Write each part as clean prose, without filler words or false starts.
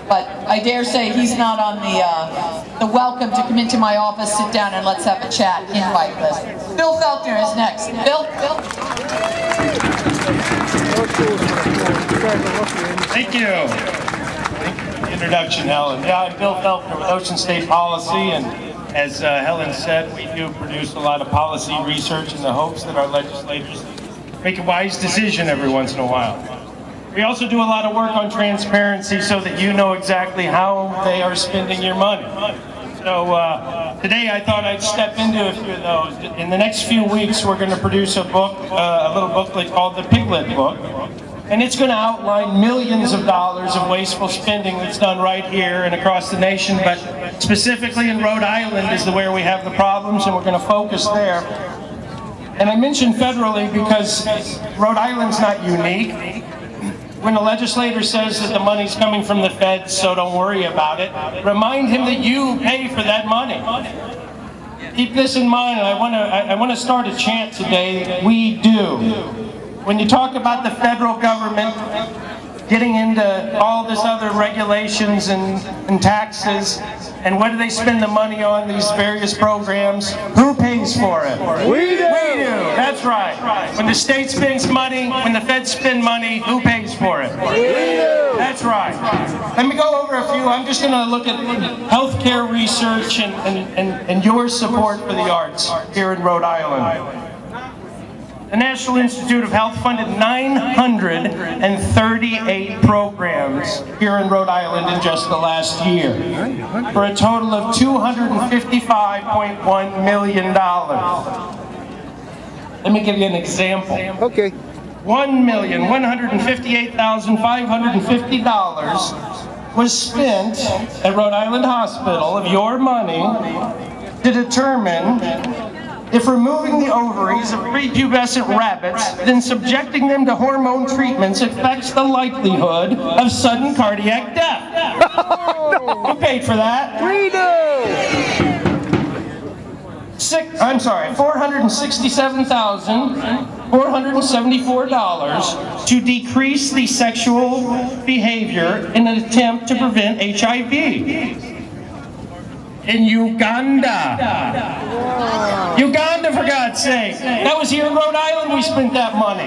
but I dare say he's not on the welcome to come into my office, sit down, and let's have a chat invite list. Bill Felkner is next. Bill? Thank you. Thank you for the introduction, Helen. Yeah, I'm Bill Felkner with Ocean State Policy, and as Helen said, we do produce a lot of policy research in the hopes that our legislators make a wise decision every once in a while. We also do a lot of work on transparency so that you know exactly how they are spending your money. So today I thought I'd step into a few of those. In the next few weeks we're going to produce a book, a little booklet called the Piglet Book. And it's going to outline millions of dollars of wasteful spending that's done right here and across the nation, but specifically in Rhode Island is where we have the problems, and we're going to focus there. And I mention federally because Rhode Island's not unique. When a legislator says that the money's coming from the feds, so don't worry about it, remind him that you pay for that money. Keep this in mind, and I want to start a chant today, we do. When you talk about the federal government getting into all this other regulations and taxes, and what do they spend the money on, these various programs, who pays for it? We do! We do, that's right. When the state spends money, when the feds spend money, who pays for it? We do! That's right. Let me go over a few. I'm just going to look at healthcare research and your support for the arts here in Rhode Island. The National Institute of Health funded 938 programs here in Rhode Island in just the last year, for a total of $255.1 million. Let me give you an example. Okay. $1,158,550 was spent at Rhode Island Hospital of your money to determine if removing the ovaries of prepubescent rabbits, then subjecting them to hormone treatments affects the likelihood of sudden cardiac death. Who paid for that? We do! $467,474 to decrease the sexual behavior in an attempt to prevent HIV. In Uganda. Uganda, for God's sake. That was here in Rhode Island we spent that money.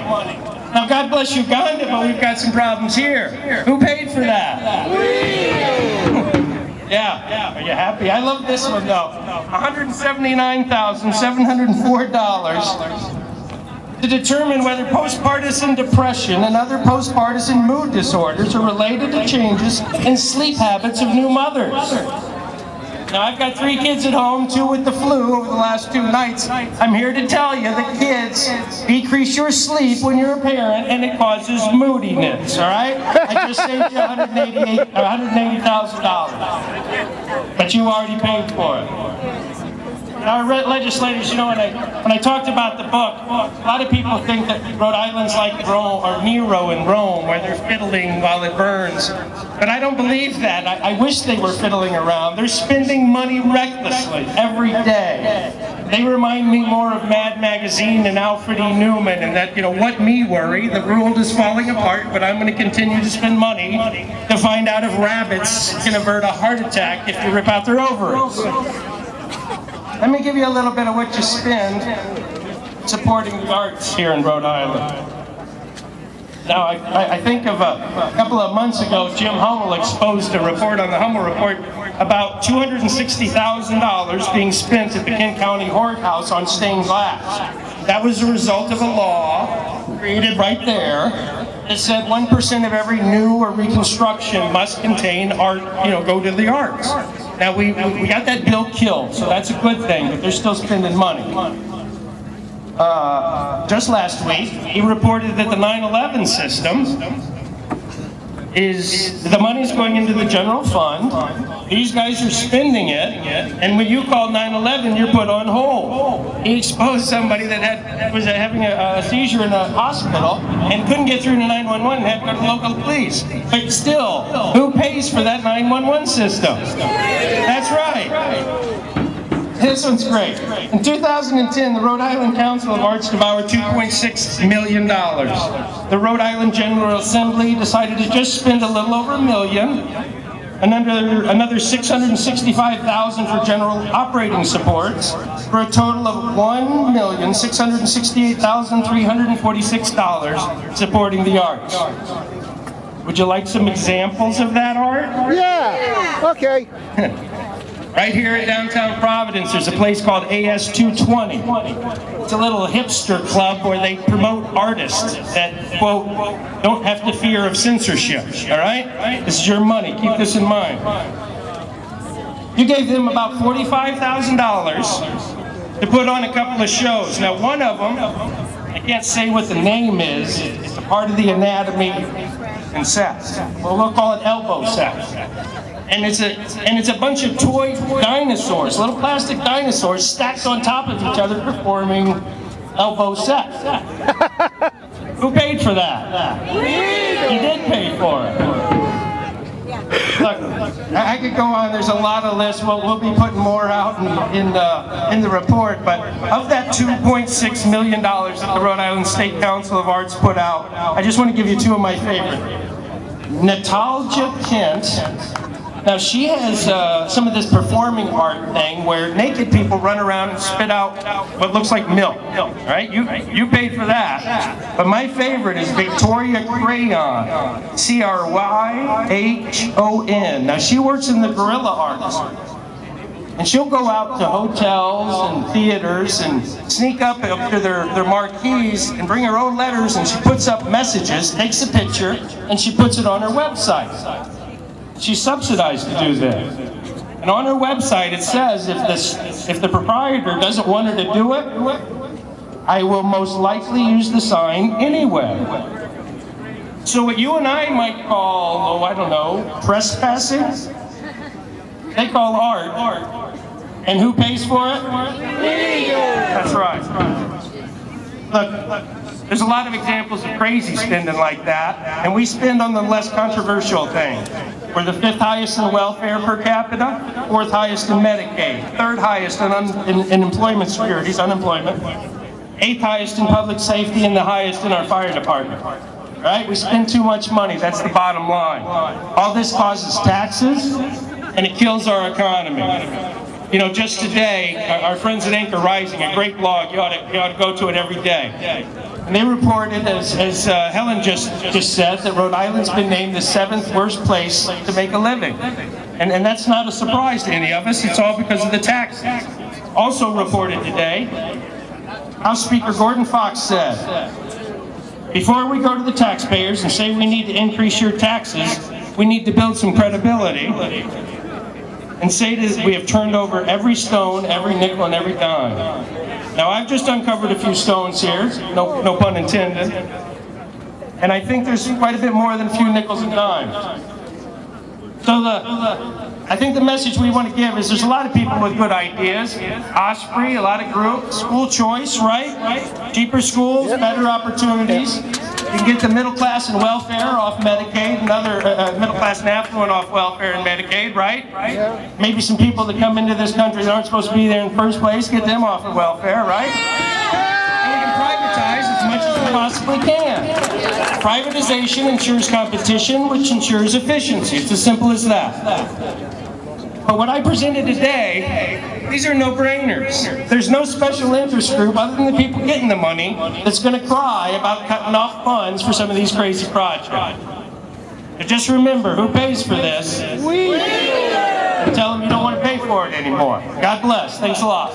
Now, God bless Uganda, but we've got some problems here. Who paid for that? Yeah, are you happy? I love this one, though. $179,704 to determine whether postpartisan depression and other postpartisan mood disorders are related to changes in sleep habits of new mothers. Now, I've got 3 kids at home, 2 with the flu over the last 2 nights. I'm here to tell you that kids decrease your sleep when you're a parent, and it causes moodiness, all right? I just saved you $180,000. But you already paid for it. Our legislators, you know, when I talked about the book, a lot of people think that Rhode Island's like Rome, or Nero in Rome, where they're fiddling while it burns. But I don't believe that. I wish they were fiddling around. They're spending money recklessly every day. They remind me more of Mad Magazine and Alfred E. Newman, and that, you know, what me worry, the world is falling apart, but I'm going to continue to spend money to find out if rabbits can avert a heart attack if you rip out their ovaries. Let me give you a little bit of what you spend supporting the arts here in Rhode Island. Now, I think of a couple of months ago, Jim Hummel exposed a report on the Hummel Report about $260,000 being spent at the Kent County Whorehouse on stained glass. That was a result of a law created right there that said 1% of every new or reconstruction must contain art, you know, go to the arts. Now, we got that bill killed, so that's a good thing, but they're still spending money. Just last week, he reported that the 9/11 system is, the money's going into the general fund, these guys are spending it, and when you call 9/11, you're put on hold. He exposed somebody that was having a seizure in a hospital and couldn't get through to 911 and had to go to local police. But still, who pays for that 911 system? That's right. This one's great. In 2010, the Rhode Island Council of Arts devoured $2.6 million. The Rhode Island General Assembly decided to just spend a little over $1 million. another $665,000 for general operating supports, for a total of $1,668,346 supporting the arts. Would you like some examples of that art? Yeah, okay. Right here in downtown Providence, there's a place called AS220. It's a little hipster club where they promote artists that, quote, don't have to fear of censorship, all right? This is your money, keep this in mind. You gave them about $45,000 to put on a couple of shows. Now one of them, I can't say what the name is, it's a part of the anatomy and sex. Well, we'll call it elbow sex. And it's a bunch of toy dinosaurs, little plastic dinosaurs stacked on top of each other performing elbow sex. Who paid for that? You did pay for it. Look, I could go on. There's a lot of lists. We'll be putting more out in the report. But of that $2.6 million that the Rhode Island State Council of Arts put out, I just want to give you two of my favorite. Natalja Kent. Now she has some of this performing art thing where naked people run around and spit out what looks like milk, right? You paid for that. But my favorite is Victoria Crayon, C-R-Y-H-O-N. Now she works in the guerrilla arts. And she'll go out to hotels and theaters and sneak up to their marquees and bring her own letters, and she puts up messages, takes a picture, and she puts it on her website. She's subsidized to do this. And on her website it says if the proprietor doesn't want her to do it, I will most likely use the sign anyway. So what you and I might call, oh, I don't know, trespassing, they call art. And who pays for it? That's right. Look, there's a lot of examples of crazy spending like that, and we spend on the less controversial things. We're the 5th highest in welfare per capita, 4th highest in Medicaid, 3rd highest in employment securities, unemployment, 8th highest in public safety, and the highest in our fire department. Right? We spend too much money, that's the bottom line. All this causes taxes, and it kills our economy. You know, just today, our friends at Anchor Rising, a great blog, you ought to go to it every day. And they reported, as Helen just said, that Rhode Island's been named the 7th worst place to make a living. And that's not a surprise to any of us, it's all because of the taxes. Also reported today, House Speaker Gordon Fox said, before we go to the taxpayers and say we need to increase your taxes, we need to build some credibility. And say that we have turned over every stone, every nickel, and every dime. Now I've just uncovered a few stones here, no pun intended. And I think there's quite a bit more than a few nickels and dimes. So I think the message we want to give is there's a lot of people with good ideas. OSPRI, a lot of groups, school choice, right? Cheaper schools, better opportunities. You can get the middle class and welfare off Medicaid, and other middle class and affluent off welfare and Medicaid, right? Maybe some people that come into this country that aren't supposed to be there in the first place, get them off of welfare, right? And we can privatize as much as we possibly can. Privatization ensures competition, which ensures efficiency. It's as simple as that. But what I presented today, these are no-brainers. There's no special interest group other than the people getting the money that's going to cry about cutting off funds for some of these crazy projects. But just remember, who pays for this? We do. And tell them you don't want to pay for it anymore. God bless. Thanks a lot.